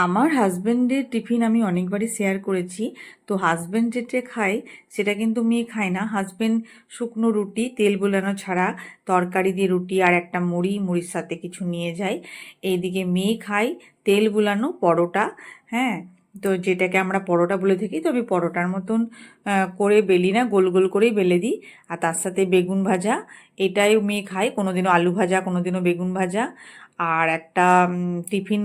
আমার হাজব্যান্ডের টিফিন আমি অনেকবারই শেয়ার করেছি। তো হাজব্যান্ড যেটা খায় সেটা কিন্তু মেয়ে খায় না। হাজব্যান্ড শুকনো রুটি তেল বোলানো ছাড়া তরকারি দিয়ে রুটি আর একটা মুড়ির সাথে কিছু নিয়ে যায়। এইদিকে মেয়ে খায় তেল বোলানো পরোটা। হ্যাঁ, তো যেটাকে আমরা পরোটা বলে থাকি, তো আমি পরোটার মতন করে বেলি না, গোল গোল করেই বেলে দিই। আর তার সাথে বেগুন ভাজা, এটাই মেয়ে খায়। কোনোদিনও আলু ভাজা, কোনোদিনও বেগুন ভাজা। আর একটা টিফিন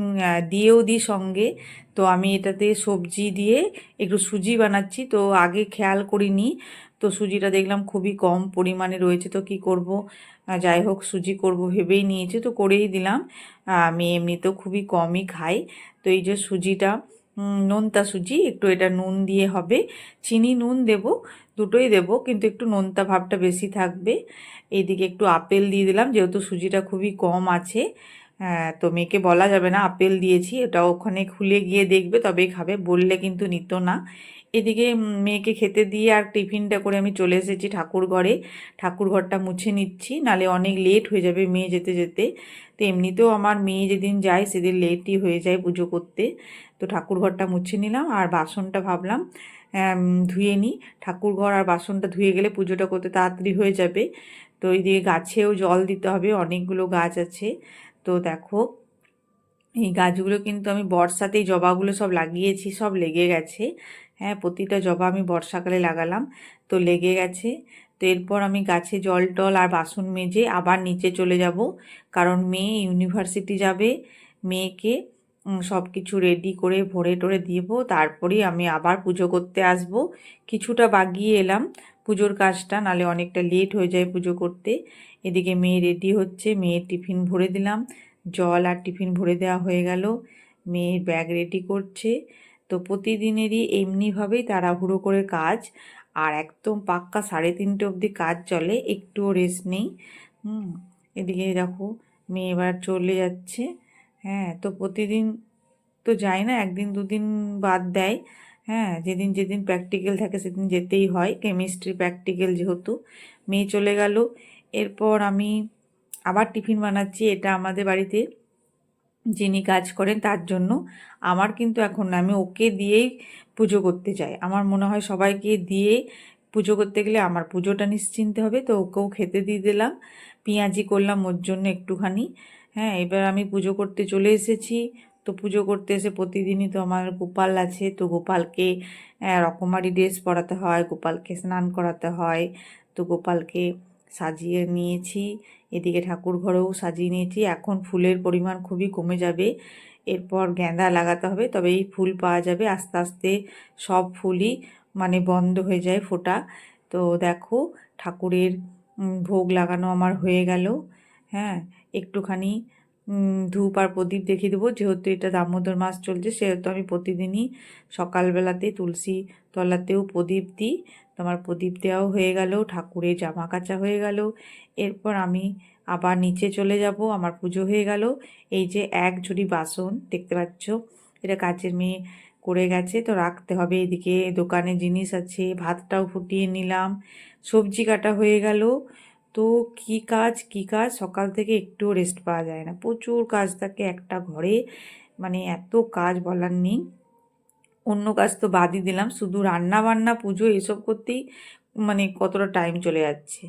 দিয়েও দিই সঙ্গে। তো আমি এটাতে সবজি দিয়ে একটু সুজি বানাচ্ছি, তো আগে খেয়াল করিনি। তো সুজিটা দেখলাম খুবই কম পরিমাণে রয়েছে, তো কি করব, যাই হোক সুজি করব ভেবেই নিয়েছি, তো করেই দিলাম। আমি এমনিতেও খুবই কমই খাই। তো এই যে সুজিটা, নোনতা সুজি, একটু এটা নুন দিয়ে হবে। চিনি নুন দেব, দুটোই দেব, কিন্তু একটু নোনতা ভাবটা বেশি থাকবে। এইদিকে একটু আপেল দিয়ে দিলাম, যেহেতু সুজিটা খুবই কম আছে। হ্যাঁ, তো মেয়েকে বলা যাবে না আপেল দিয়েছি, এটা ওখানে খুলে গিয়ে দেখবে তবেই খাবে, বললে কিন্তু নিত না। এদিকে মেয়েকে খেতে দিয়ে আর টিফিনটা করে আমি চলে এসেছি ঠাকুর ঘরে। ঠাকুর ঘরটা মুছে নিচ্ছি, নালে অনেক লেট হয়ে যাবে মেয়ে যেতে যেতে। তো এমনিতেও আমার মেয়ে যেদিন যায় সেদিন লেটই হয়ে যায় পুজো করতে। তো ঠাকুর ঘরটা মুছে নিলাম, আর বাসনটা ভাবলাম ধুয়ে নিই। ঠাকুর ঘর আর বাসনটা ধুয়ে গেলে পুজোটা করতে তাড়াতাড়ি হয়ে যাবে। তো এইদিকে গাছেও জল দিতে হবে, অনেকগুলো গাছ আছে। তো দেখো, এই গাছগুলো কিন্তু আমি বর্ষাতেই জবাগুলো সব লাগিয়েছি, সব লেগে গেছে। হ্যাঁ, প্রতিটা জবা আমি বর্ষাকালে লাগালাম, তো লেগে গেছে। তো এরপর আমি গাছে জল টল আর বাসন মেজে আবার নিচে চলে যাব, কারণ মেয়ে ইউনিভার্সিটি যাবে। মেয়েকে সব কিছু রেডি করে ভরে টরে দিব, তারপরেই আমি আবার পুজো করতে আসব। কিছুটা বাগিয়ে এলাম পুজোর কাজটা, নালে অনেকটা লেট হয়ে যায় পুজো করতে। এদিকে মেয়ে রেডি হচ্ছে, মেয়ের টিফিন ভরে দিলাম, জল আর টিফিন ভরে দেওয়া হয়ে গেল। মেয়ের ব্যাগ রেডি করছে। তো প্রতিদিনেরই এমনিভাবেই তাড়াহুড়ো করে কাজ, আর একদম পাক্কা 3:30 অবধি কাজ চলে, একটুও রেস্ট নেই। এদিকে দেখো, মেয়ে এবার চলে যাচ্ছে। হ্যাঁ, তো প্রতিদিন তো যায় না, একদিন দুদিন বাদ দেয়। হ্যাঁ, যেদিন যেদিন প্র্যাকটিক্যাল থাকে সেদিন যেতেই হয়, কেমিস্ট্রি প্র্যাকটিক্যাল যেহেতু। মেয়ে চলে গেল। এরপর আমি আবার টিফিন বানাচ্ছি। এটা আমাদের বাড়িতে যিনি কাজ করেন তার জন্য। আমার কিন্তু এখন না, আমি ওকে দিয়েই পুজো করতে চাই। আমার মনে হয় সবাইকে দিয়ে পুজো করতে গেলে আমার পুজোটা নিশ্চিন্তে হবে। তো ওকেও খেতে দিয়ে দিলাম, পেঁয়াজি করলাম ওর জন্য একটুখানি। হ্যাঁ, এবার আমি পুজো করতে চলে এসেছি। তো পুজো করতে এসে প্রতিদিনই তো আমার গোপাল আছে, তো গোপালকে রকমারি ড্রেস পরাতে হয়, গোপালকে স্নান করাতে হয়। তো গোপালকে সাজিয়ে নিয়েছি, এদিকে ঠাকুর ঘরেও সাজিয়ে নিয়েছি। এখন ফুলের পরিমাণ খুবই কমে যাবে, এরপর গেঁদা লাগাতে হবে, তবে এই ফুল পাওয়া যাবে। আস্তে আস্তে সব ফুলই মানে বন্ধ হয়ে যায় ফোটা। তো দেখো, ঠাকুরের ভোগ লাগানো আমার হয়ে গেল। হ্যাঁ, একটুখানি ধূপ আর প্রদীপ দেখিয়ে দেবো, যেহেতু এটা দামোদর মাস চলছে, সেহেতু আমি প্রতিদিনই সকালবেলাতে তুলসী তলাতেও প্রদীপ দিই। তোমার প্রদীপ দেওয়াও হয়ে গেল, ঠাকুরের জামা কাচা হয়ে গেল। এরপর আমি আবার নিচে চলে যাব, আমার পুজো হয়ে গেল। এই যে এক ঝুড়ি বাসন দেখতে পাচ্ছ, এটা কাচের মেয়ে করে গেছে, তো রাখতে হবে। এদিকে দোকানে জিনিস আছে, ভাতটাও ফুটিয়ে নিলাম, সবজি কাটা হয়ে গেল। তো কি কাজ কি কাজ, সকাল থেকে একটুও রেস্ট পাওয়া যায় না, প্রচুর কাজ থাকে একটা ঘরে, মানে এত কাজ বলার নেই। অন্য কাজ তো বাদই দিলাম, শুধু রান্না বান্না পুজো এসব করতেই মানে কতটা টাইম চলে যাচ্ছে।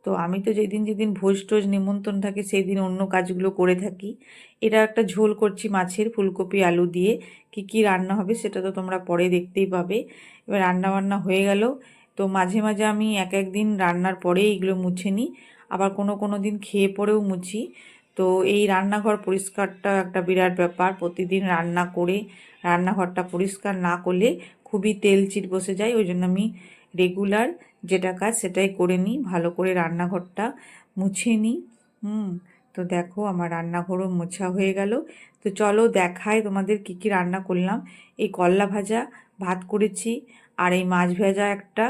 তো আমি তো যেদিন যেদিন ভোজ টোজ নিমন্ত্রণ থাকে সেই দিন অন্য কাজগুলো করে থাকি। এটা একটা ঝোল করছি মাছের, ফুলকপি আলু দিয়ে। কি কি রান্না হবে সেটা তো তোমরা পরে দেখতেই পাবে। এবার রান্না বান্না হয়ে গেল। তো মাঝে মাঝে আমি এক একদিন রান্নার পরে এইগুলো মুছে নিই, আবার কোনো কোনো দিন খেয়ে পরেও মুছি। তো এই রান্নাঘর পরিষ্কারটা একটা বিরাট ব্যাপার, প্রতিদিন রান্না করে রান্নাঘরটা পরিষ্কার না করলে খুবই তেলচিট বসে যায়। ওই জন্য আমি রেগুলার যেটা কাজ সেটাই করে নিই, ভালো করে রান্নাঘরটা মুছে নিই। তো দেখো, আমার রান্নাঘরও মোছা হয়ে গেল। তো চলো দেখাই তোমাদের কি কি রান্না করলাম। এই করলা ভাজা, ভাত করেছি, আর এই মাছ ভাজা একটা,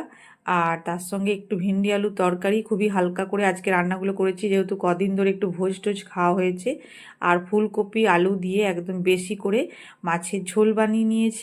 আর তার সঙ্গে একটু ভিন্ডি আলু তরকারি, খুবই হালকা করে আজকে রান্নাগুলো করেছি, যেহেতু কদিন ধরে একটু ভোজ টোজ খাওয়া হয়েছে। আর ফুলকপি আলু দিয়ে একদম বেশি করে মাছের ঝোল বানিয়ে নিয়েছি।